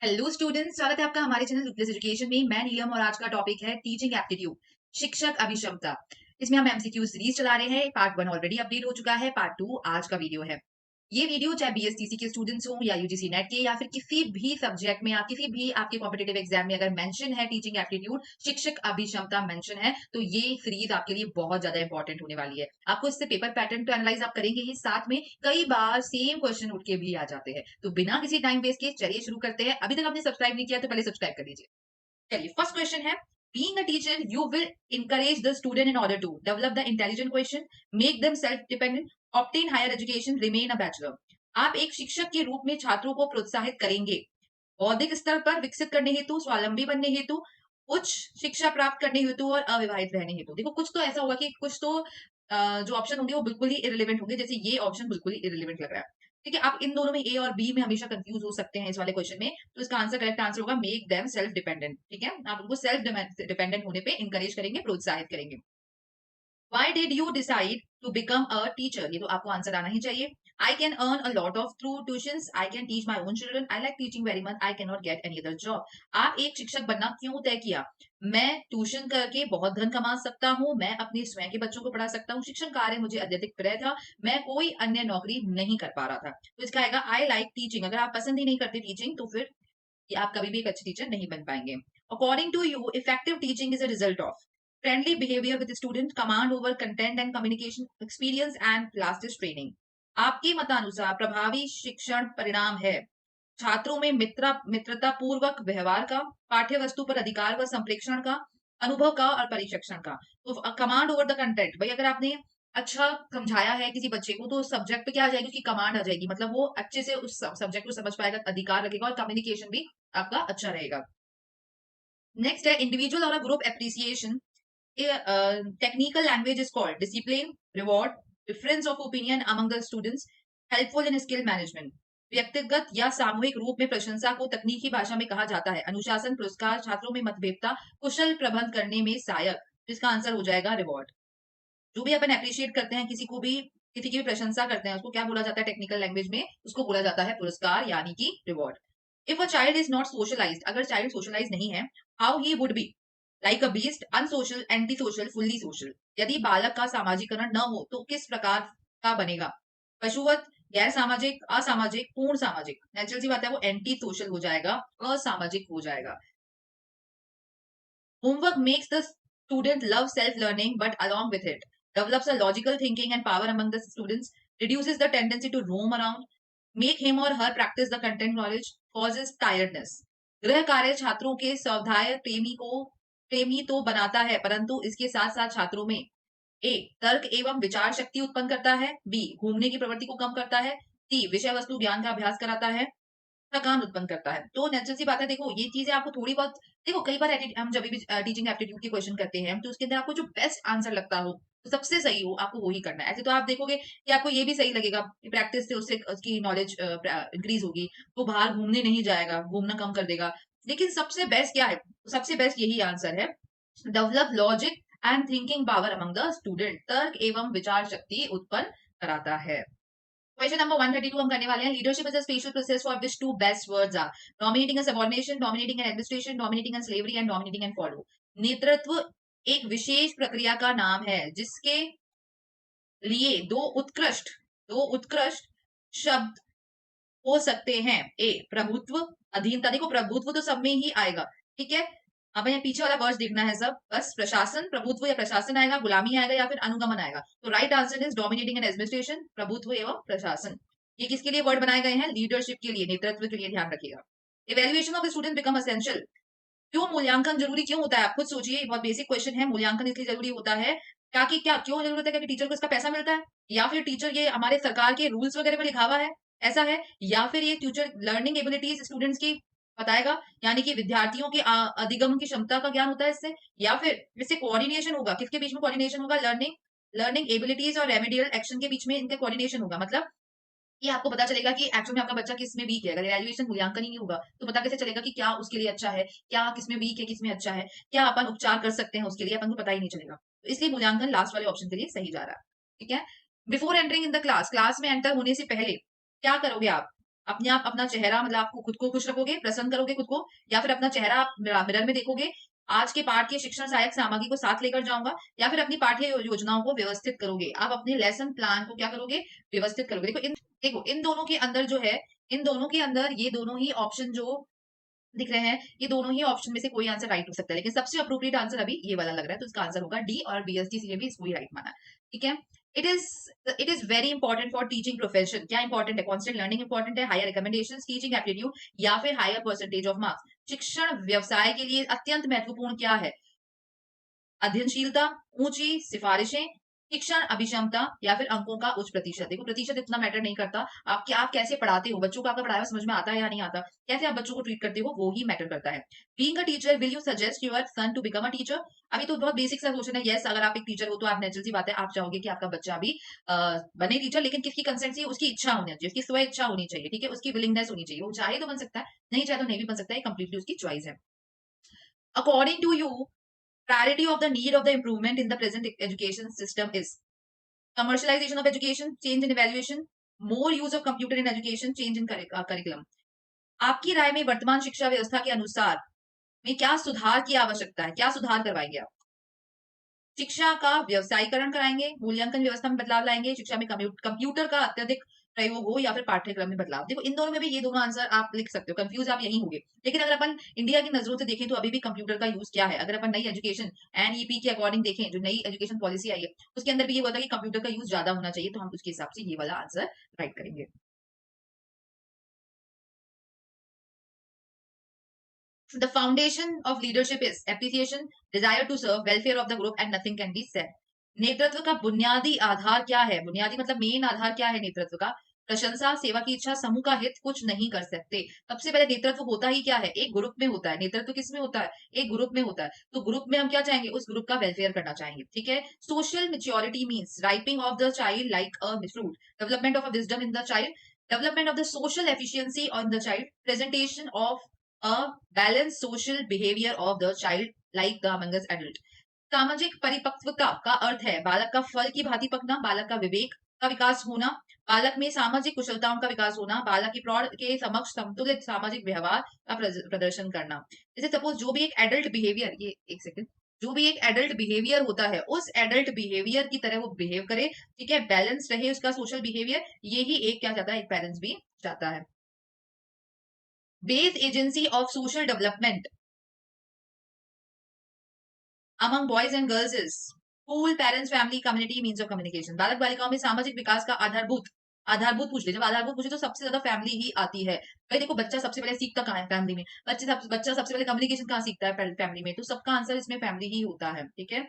Hello students, स्वागत है आपका हमारे चैनल यूप्लस एजुकेशन में। मैं नीलम और आज का टॉपिक है टीचिंग एप्टीट्यूड, शिक्षक अभिक्षमता। इसमें हम एमसीक्यू सीरीज चला रहे हैं। पार्ट 1 ऑलरेडी अपडेट हो चुका है, पार्ट 2 आज का वीडियो है। ये वीडियो चाहे बीएसटीसी के स्टूडेंट्स हो या यूजीसी नेट के या फिर किसी भी सब्जेक्ट में या किसी भी आपके कॉम्पिटेटिव एग्जाम में अगर मेंशन है टीचिंग एप्टीट्यूड, शिक्षक अभिक्षमता मेंशन है, तो ये सीरीज आपके लिए बहुत ज्यादा इंपॉर्टेंट होने वाली है। आपको इससे पेपर पैटर्न तो एनालाइज आप करेंगे ही, साथ में कई बार सेम क्वेश्चन उठ के भी आ जाते हैं। तो बिना किसी टाइम वेस्ट के चलिए शुरू करते हैं। अभी तक आपने सब्सक्राइब नहीं किया तो पहले सब्सक्राइब कर लीजिए। चलिए, फर्स्ट क्वेश्चन है, being a teacher you will encourage the student in order to develop the intelligent question, make them self dependent, obtain higher education, remain a bachelor। आप एक शिक्षक के रूप में छात्रों को प्रोत्साहित करेंगे बौद्धिक स्तर पर विकसित करने हेतु, स्वावलंबी बनने हेतु, उच्च शिक्षा प्राप्त करने हेतु और अविवाहित रहने हेतु। देखो, कुछ तो ऐसा होगा कि कुछ तो जो ऑप्शन होंगे वो बिल्कुल ही इरेलीवेंट होंगे। जैसे ये ऑप्शन बिल्कुल ही इरेलीवेंट लग रहा है। ठीक है, आप इन दोनों में ए और बी में हमेशा कंफ्यूज हो सकते हैं इस वाले क्वेश्चन में। तो इसका आंसर, करेक्ट आंसर होगा मेक देम सेल्फ डिपेंडेंट। ठीक है, आप उनको सेल्फ डिपेंडेंट होने पे इंकरेज करेंगे, प्रोत्साहित करेंगे। Why did you decide to become a teacher? ये तो आपको आंसर आना ही चाहिए। I can earn a lot of through tuitions. I can teach my own children. I like teaching very much. I cannot get any other job. आप एक शिक्षक बनना क्यों तय किया? मैं ट्यूशन करके बहुत धन कमा सकता हूँ, मैं अपने स्वयं के बच्चों को पढ़ा सकता हूँ, शिक्षण कार्य मुझे अत्यधिक प्रिय था, मैं कोई अन्य नौकरी नहीं कर पा रहा था। तो इसका आएगा आई लाइक टीचिंग। अगर आप पसंद ही नहीं करते टीचिंग तो फिर आप कभी भी एक अच्छे टीचर नहीं बन पाएंगे। According to you, effective teaching is a result of friendly behavior with student, command over content and communication, experience and classes training। आपके मतानुसार प्रभावी शिक्षण परिणाम है छात्रों में मित्रता पूर्वक व्यवहार का, पाठ्य वस्तु पर अधिकार व संप्रेषण का, अनुभव का और परिशिक्षण का। तो कमांड ओवर द कंटेंट, भाई अगर आपने अच्छा समझाया है किसी बच्चे को तो सब्जेक्ट पे क्या आ जाएगी, उसकी कमांड आ जाएगी, मतलब वो अच्छे से उस सब्जेक्ट को समझ पाएगा, अधिकार रखेगा और कम्युनिकेशन भी आपका अच्छा रहेगा। नेक्स्ट है इंडिविजुअल और group appreciation. Technical language is called discipline, reward, difference of opinion among the students, helpful in skill management। व्यक्तिगत या सामूहिक रूप में प्रशंसा को तकनीकी भाषा में कहा जाता है अनुशासन, पुरस्कार, छात्रों में मतभेदता, कुशल प्रबंध करने में सहायक। इसका आंसर हो जाएगा रिवॉर्ड। जो भी अपन अप्रिशिएट करते हैं किसी को भी, किसी की भी प्रशंसा करते हैं, उसको क्या बोला जाता है टेक्निकल लैंग्वेज में? उसको बोला जाता है पुरस्कार, यानी कि reward. If a child is not socialised, अगर चाइल्ड सोशलाइज नहीं है, how he would be like a beast, unsocial, anti social, fully social. यदि बालक का सामाजिकरण न हो तो किस प्रकार का बनेगा? पशुवत, गैर सामाजिक, असामाजिक, पूर्ण सामाजिक। नेचुरल सी बात है, वो एंटी सोशल हो जाएगा, असामाजिक हो जाएगा। Homework makes the student love self learning but along with it develops a logical thinking and power among the students, reduces the tendency to roam around, make him or her practice the content knowledge, causes tiredness। गृह कार्य छात्रों के स्वाध्याय प्रेमी तो बनाता है, परंतु इसके साथ साथ छात्रों में ए तर्क एवं विचार शक्ति उत्पन्न करता है, बी घूमने की प्रवृत्ति को कम करता है, सी विषय वस्तु ज्ञान का अभ्यास कराता है, थकान उत्पन्न करता है। तो नेचुरल सी बात है, देखो ये चीजें आपको थोड़ी बहुत, देखो कई बार हम जब भी टीचिंग एप्टीट्यूड के क्वेश्चन करते हैं तो उसके अंदर आपको जो बेस्ट आंसर लगता हो, तो सबसे सही हो, आपको वही करना है। ऐसे तो आप देखोगे कि आपको ये भी सही लगेगा कि प्रैक्टिस से उससे उसकी नॉलेज इंक्रीज होगी, वो बाहर घूमने नहीं जाएगा, घूमना कम कर देगा। लेकिन सबसे बेस्ट क्या है? सबसे बेस्ट यही आंसर है, develop logic and thinking power among the student, तर्क एवं विचार शक्ति उत्पन्न कराता है। क्वेश्चन नंबर 132 हम करने वाले हैं। Leadership is a special process for which two best words are dominating and subordination, dominating and administration, dominating and slavery and dominating and follow. नेतृत्व एक विशेष प्रक्रिया का नाम है जिसके लिए दो उत्कृष्ट शब्द हो सकते हैं। ए प्रभुत्व, अधीनता। देखो प्रभुत्व तो सब में ही आएगा, ठीक है। अब यहाँ पीछे वाला वर्ड देखना है सब, बस प्रशासन, प्रभुत्व या प्रशासन आएगा, गुलामी आएगा या फिर अनुगमन आएगा। तो right answer is dominating and administration, प्रभुत्व एवं प्रशासन। ये किसके लिए वर्ड बनाए गए हैं? लीडरशिप के लिए, नेतृत्व के लिए, ध्यान रखिएगा। Evaluation of student become essential. क्यों मूल्यांकन जरूरी क्यों होता है? आप खुद सोचिए, बहुत बेसिक क्वेश्चन है। मूल्यांकन इसलिए जरूरी होता है ताकि क्या, क्यों जरूरत है? क्योंकि टीचर को इसका पैसा मिलता है, या फिर टीचर ये हमारे सरकार के रूल्स वगैरह में लिखा हुआ है ऐसा है, या फिर ये टीचर लर्निंग एबिलिटीज स्टूडेंट्स की बताएगा, यानी कि विद्यार्थियों की अधिगम की क्षमता का ज्ञान होता है इससे, या फिर इससे कोऑर्डिनेशन होगा। किसके बीच में कोऑर्डिनेशन होगा? लर्निंग एबिलिटीज और रेमेडियल एक्शन के बीच में इनका कोऑर्डिनेशन होगा। मतलब ये आपको पता चलेगा कि एक्चुअल में आपका बच्चा किस में वीक है। अगर इवैल्यूएशन मूल्यांकन ही नहीं होगा तो पता कैसे चलेगा कि क्या उसके लिए अच्छा है, क्या किसमें वीक है, किसमें अच्छा है, क्या अपन उपचार कर सकते हैं उसके लिए, अपन को पता ही नहीं चलेगा। तो इसलिए मूल्यांकन लास्ट वाले ऑप्शन के लिए सही जा रहा है, ठीक है। Before entering in the class, class में एंटर होने से पहले क्या करोगे आप? अपने आप अपना चेहरा मतलब आपको खुद को खुश रखोगे, प्रसन्न करोगे खुद को, या फिर अपना चेहरा आप मिरर में देखोगे, आज के पाठ की शिक्षण सहायक सामग्री को साथ लेकर जाऊंगा, या फिर अपनी पाठ्य योजनाओं को व्यवस्थित करोगे। आप अपने लेसन प्लान को क्या करोगे, व्यवस्थित करोगे। देखो इन दोनों के अंदर जो है, इन दोनों के अंदर ये दोनों ही ऑप्शन जो दिख रहे हैं, ये दोनों ही ऑप्शन में से कोई आंसर राइट हो सकता है, लेकिन सबसे अप्रोप्रिएट आंसर अभी ये वाला लग रहा है, तो इसका आंसर होगा डी, और बीएसटी ने भी इसको ही राइट माना। ठीक है। It is it is very important for teaching profession. क्या इंपॉर्टेंट है? कॉन्स्टेंट लर्निंग इंपॉर्टेंट है, हायर रिकमेंडेशन, टीचिंग एप्टीट्यूड, या फिर हायर परसेंटेज ऑफ मार्क्स। शिक्षण व्यवसाय के लिए अत्यंत महत्वपूर्ण क्या है? अध्ययनशीलता, ऊंची सिफारिशें, शिक्षण अभिक्षमता, या फिर अंकों का उच्च प्रतिशत। देखो प्रतिशत इतना मैटर नहीं करता, आप कैसे पढ़ाते हो, बच्चों को आपका पढ़ाया समझ में आता है या नहीं आता, कैसे आप बच्चों को ट्रीट करते हो, वो ही मैटर करता है। Being a teacher, will you suggest your son to become a teacher? अभी तो बहुत बेसिक सा क्वेश्चन है। यस, अगर आप एक टीचर हो तो आप नेचुरल सी बात है, आप चाहोगे कि आपका बच्चा भी बने टीचर, लेकिन किसकी कंसेंट से? उसकी इच्छा होनी चाहिए, उसकी स्व इच्छा होनी चाहिए। ठीक है, उसकी विलिंगनेस होनी चाहिए। वो चाहे तो बन सकता है, नहीं चाहे तो नहीं भी बन सकता है, कंप्लीटली उसकी चॉइस है। According to you, priority of the need of the improvement in the present education system is commercialization of education, change in evaluation, more use of computer in education, change in curriculum. आपकी राय में वर्तमान शिक्षा व्यवस्था के अनुसार में क्या सुधार की आवश्यकता है? क्या सुधार करवाएंगे आप? शिक्षा का व्यवसायीकरण कराएंगे, मूल्यांकन व्यवस्था में बदलाव लाएंगे, शिक्षा में कंप्यूटर का अत्यधिक प्रयोग हो, या फिर पाठ्यक्रम में बदलाव। देखो इन दोनों में भी ये दोनों आंसर आप लिख सकते हो, कंफ्यूज आप यही होंगे। लेकिन अगर अपन इंडिया की नजरों से देखें तो अभी भी कंप्यूटर का यूज क्या है? अगर अपन नई एजुकेशन एनईपी के अकॉर्डिंग देखें, जो नई एजुकेशन पॉलिसी आई है, उसके अंदर भी ये होता है कि कंप्यूटर का यूज ज्यादा होना चाहिए, तो हम उसके हिसाब से ये वाला आंसर राइट करेंगे। The foundation of leadership is appreciation, desire to serve, welfare of the group, and nothing can be said. नेतृत्व का बुनियादी आधार क्या है? बुनियादी मतलब मेन आधार क्या है नेतृत्व का? प्रशंसा, सेवा की इच्छा, समूह का हित, कुछ नहीं कर सकते। सबसे पहले नेतृत्व होता ही क्या है? एक ग्रुप में होता है। नेतृत्व किस में होता है? एक ग्रुप में होता है। तो ग्रुप में हम क्या चाहेंगे? उस ग्रुप का वेलफेयर करना चाहेंगे। ठीक है। Social maturity means ripening of the child like a fruit, development of wisdom in the child, development of the social efficiency on the child, presentation of a balanced social behavior of the child like the among us adult. सामाजिक परिपक्वता का अर्थ है बालक का फल की भांति पकना, बालक का विवेक का विकास होना, बालक में सामाजिक कुशलताओं का विकास होना, बालक की प्रौढ़ के समक्ष संतुलित सामाजिक व्यवहार का प्रदर्शन करना। जैसे सपोज जो भी एक एडल्ट बिहेवियर, ये एक सेकंड, जो भी एक एडल्ट बिहेवियर होता है, उस एडल्ट बिहेवियर की तरह वो बिहेव करे। ठीक है, बैलेंस रहे उसका सोशल बिहेवियर, यही एक क्या चाहता है, एक पेरेंट्स भी चाहता है। Base agency of social development among boys and girls is school, parents, family, community, means of communication. बालक बालिकाओं में सामाजिक विकास का आधारभूत पूछ ले, जब आधारभूत पूछे तो सबसे ज्यादा फैमिली ही आती है। भाई देखो बच्चा सबसे पहले सीखता कहाँ है? फैमिली में। बच्चा सबसे पहले कम्युनिकेशन कहाँ सीखता है? फैमिली में। तो सबका आंसर इसमें फैमिली ही होता है। ठीक है।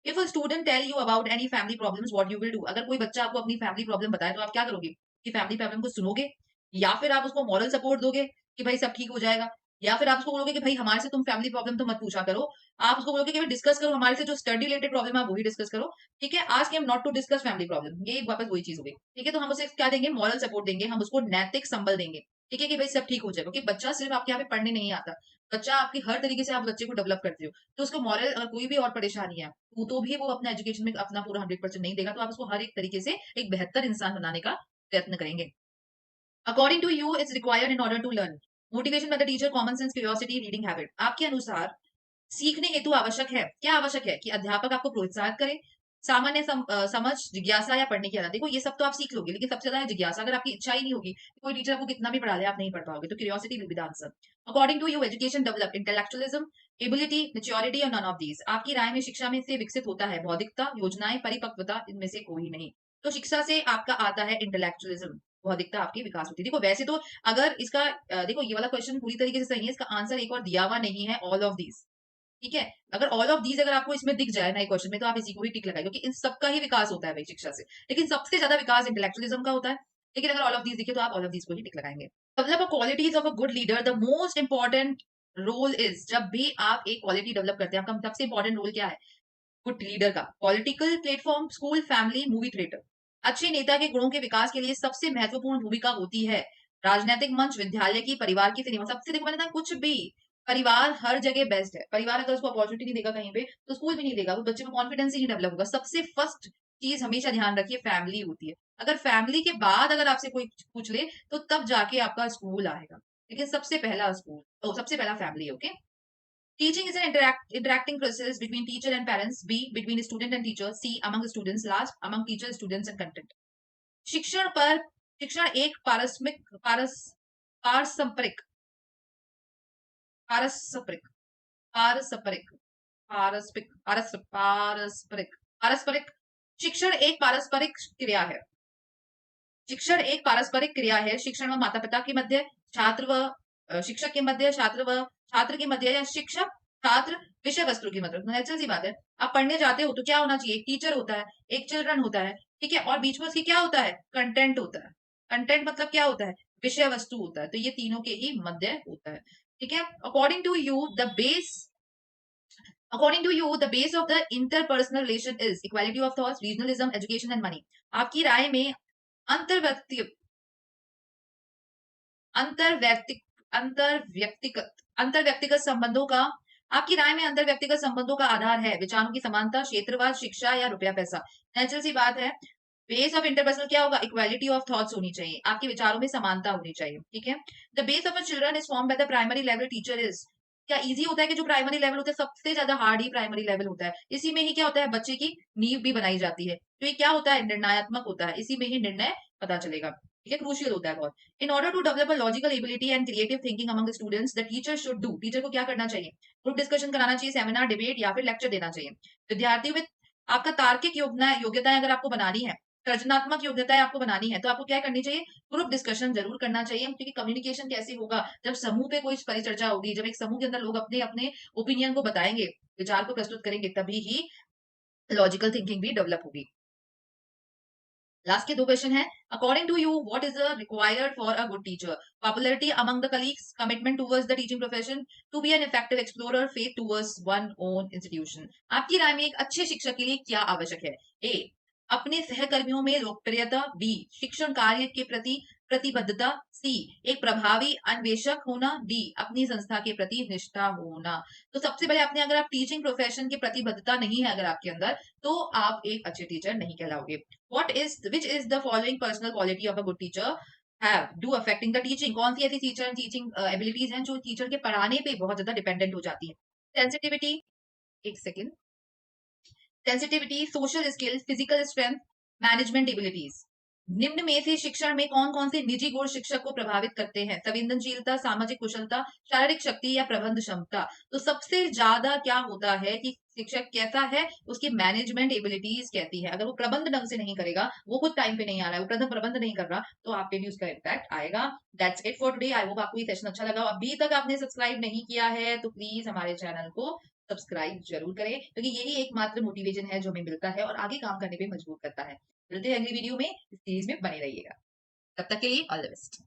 If a student tell you about any family problems, what you will do? अगर कोई बच्चा आपको अपनी फैमिली प्रॉब्लम बताए तो आप क्या करोगे? कि फैमिली प्रॉब्लम को सुनोगे, या फिर आप उसको मॉरल सपोर्ट दोगे कि भाई सब ठीक हो जाएगा, या फिर आप उसको बोलोगे कि भाई हमारे से तुम फैमिली प्रॉब्लम तो मत पूछा करो, आप उसको बोलोगे कि डिस्कस करो हमारे से, जो स्टडी रिलेटेड प्रॉब्लम है वही डिस्कस करो। ठीक है, आज के हम not to discuss family problem, ये वापस वही चीज हो गई। ठीक है, तो हम उसे क्या देंगे? मॉरल सपोर्ट देंगे, हम उसको नैतिक संबल देंगे। ठीक है, कि भाई सब ठीक हो जाएगा, क्योंकि बच्चा सिर्फ आपके यहाँ पे पढ़ने नहीं आता, बच्चा आपकी हर तरीके से आप बच्चे को डेवलप करते हो। तो उसको मॉरल अगर कोई भी और परेशानी है तो भी वो अपना एजुकेशन में अपना पूरा 100% नहीं देगा, तो आप उसको हर एक तरीके से एक बेहतर इंसान बनाने का प्रयत्न करेंगे। According to you it's required in order to learn motivation by the teacher, common sense, curiosity, reading habit. आपके अनुसार सीखने हेतु आवश्यक है, क्या आवश्यक है? कि अध्यापक आपको प्रोत्साहित करे, सामान्य समझ, जिज्ञासा, या पढ़ने की आदत। देखो ये सब तो आप सीख लोगे, लेकिन सबसे ज्यादा है जिज्ञासा। अगर आपकी इच्छा ही नहीं होगी, कोई टीचर आपको कितना भी पढ़ा ले, आप नहीं पढ़ पाओगे। तो curiosity will be the answer. According to you education develop intellectualism, ability, maturity, और नन ऑफ दीज। आपकी राय में शिक्षा में से विकसित होता है बौद्धिकता, योजनाएं, परिपक्वता, इनमें से कोई नहीं। तो शिक्षा से आपका आता है इंटेलेक्चुअलिज्म, बौद्धिकता आपकी विकास होती है। देखो वैसे तो अगर इसका देखो ये वाला क्वेश्चन पूरी तरीके से सही है, इसका आंसर एक और दिया हुआ नहीं है, ऑल ऑफ दीज। ठीक है, अगर ऑल ऑफ दीज अगर आपको इसमें दिख जाए नए क्वेश्चन में, तो आप इसी को ही टिक लगाए, क्योंकि इन सबका ही विकास होता है भाई शिक्षा से, लेकिन सबसे ज्यादा विकास इंटेलेक्चुअलिज्म का होता है। लेकिन अगर ऑल ऑफ दीज दिखे तो आप ऑल ऑफ दीज को ही टिक लगाएंगे। Develop qualities of a good leader, the most important role is, जब भी आप एक क्वालिटी डेवलप करते हैं, आपका सबसे इंपॉर्टेंट रोल क्या है गुड लीडर का? Political platform, school, family, movie theatre. अच्छे नेता के गुणों के विकास के लिए सबसे महत्वपूर्ण भूमिका होती है राजनीतिक मंच, विद्यालय की, परिवार की सिनेमा। सबसे देखो मैंने कहा कुछ भी, परिवार हर जगह बेस्ट है। परिवार अगर उसको अपॉर्चुनिटी नहीं देगा कहीं पे, तो स्कूल भी नहीं देगा, वो बच्चे में कॉन्फिडेंस ही नहीं डेवलप होगा। सबसे फर्स्ट चीज हमेशा ध्यान रखिए, फैमिली होती है। अगर फैमिली के बाद अगर आपसे कोई पूछ ले तो तब जाके आपका स्कूल आएगा, लेकिन सबसे पहला स्कूल, सबसे पहला family. Okay. Teaching is an interacting process between teacher and parents. B, between student and teacher. C, among students. Last, among teachers, students and content. शिक्षण पर शिक्षण एक पारस्परिक पारस्परिक पारस्परिक पारस्परिक पारस्परिक पारस्परिक शिक्षण एक पारस्परिक क्रिया है। शिक्षण एक पारस्परिक क्रिया है। शिक्षण व माता पिता के मध्य, छात्र व शिक्षक के मध्य, छात्र व छात्र के मध्य, या शिक्षक छात्र विषय वस्तु की मध्य। नेचुरल सी बात है, आप पढ़ने जाते हो तो क्या होना चाहिए, एक टीचर होता है, एक चिल्ड्रन होता है, ठीक है, और बीच में उसकी क्या होता है, कंटेंट होता है। कंटेंट मतलब क्या होता है, विषय वस्तु होता है। तो ये तीनों के ही मध्य होता है, ठीक है। According to you, the base of the interpersonal relation is equality of thoughts, regionalism, education and money. आपकी राय में अंतर्व्यक्ति अंतर्व्यक्ति अंतर्व्यक्तिगत संबंधों का आपकी राय में अंतर्व्यक्तिगत संबंधों का आधार है विचारों की समानता, क्षेत्रवाद, शिक्षा या रुपया पैसा। नेचुरल सी बात है, बेस ऑफ इंटरपर्सनल क्या होगा, इक्वालिटी ऑफ थॉट्स होनी चाहिए, आपके विचारों में समानता होनी चाहिए, ठीक है। The base of a children is form by the primary level teacher is. क्या इजी होता है कि जो प्राइमरी लेवल होता है सबसे ज्यादा हार्ड ही प्राइमरी लेवल होता है। इसी में ही क्या होता है, बच्चे की नींव भी बनाई जाती है। तो ये क्या होता है, निर्णयात्मक होता है, इसी में ही निर्णय पता चलेगा, ठीक है, क्रूशियल होता है बहुत। In order to develop a logical ability and creative thinking among students, the teacher should do. Teacher को क्या करना चाहिए, ग्रुप डिस्कशन कराना चाहिए, सेमिनार, डिबेट या फिर लेक्चर देना चाहिए। विद्यार्थियों में आपका तार्किक योग्यताएं अगर आपको बनानी है, सृजनात्मक योग्यताएं आपको बनानी है, तो आपको क्या करनी चाहिए, ग्रुप डिस्कशन जरूर करना चाहिए। क्योंकि कम्युनिकेशन कैसे होगा, जब समूह पे कोई परिचर्चा होगी, जब एक समूह के अंदर लोग अपने अपने ओपिनियन को बताएंगे, विचार को प्रस्तुत करेंगे, तभी ही लॉजिकल थिंकिंग भी डेवलप होगी। लास्ट के दो क्वेश्चन है, according to you what is required for a good teacher, popularity among the colleagues, commitment towards the teaching profession, to be an effective explorer, faith towards one own institution. आपकी राय में एक अच्छे शिक्षक के लिए क्या आवश्यक है। ए, अपने सहकर्मियों में लोकप्रियता। बी, शिक्षण कार्य के प्रति प्रतिबद्धता। सी, एक प्रभावी अन्वेषक होना। डी, अपनी संस्था के प्रति निष्ठा होना। तो सबसे पहले आपने, अगर आप टीचिंग प्रोफेशन की प्रतिबद्धता नहीं है अगर आपके अंदर, तो आप एक अच्छे टीचर नहीं कहलाओगे। which is the following personal quality of a good teacher have do affecting the teaching। कौन सी ऐसी टीचिंग एबिलिटीज हैं जो टीचर के पढ़ाने पे बहुत ज्यादा डिपेंडेंट हो जाती है। सेंसिटिविटी, एक second, sensitivity, social skills, physical strength, management abilities. निम्न में से शिक्षण में कौन कौन से निजी गुण शिक्षक को प्रभावित करते हैं, संवेदनशीलता, सामाजिक कुशलता, शारीरिक शक्ति या प्रबंध क्षमता। तो सबसे ज्यादा क्या होता है कि शिक्षक कैसा है, उसकी मैनेजमेंट एबिलिटीज कहती है। अगर वो प्रबंध ढंग से नहीं करेगा, वो खुद टाइम पे नहीं आ रहा है, वो प्रबंध नहीं कर रहा, तो आप पे भी उसका इम्पैक्ट आएगा। That's it for today. I hope आपको ये सेशन अच्छा लगा। अभी तक आपने सब्सक्राइब नहीं किया है तो प्लीज हमारे चैनल को सब्सक्राइब जरूर करें, क्योंकि यही एकमात्र मोटिवेशन है जो हमें मिलता है और आगे काम करने पे मजबूर करता है। मिलते हैं अगली वीडियो में, इस सीरीज में बने रहिएगा। तब तक के लिए ऑल द बेस्ट।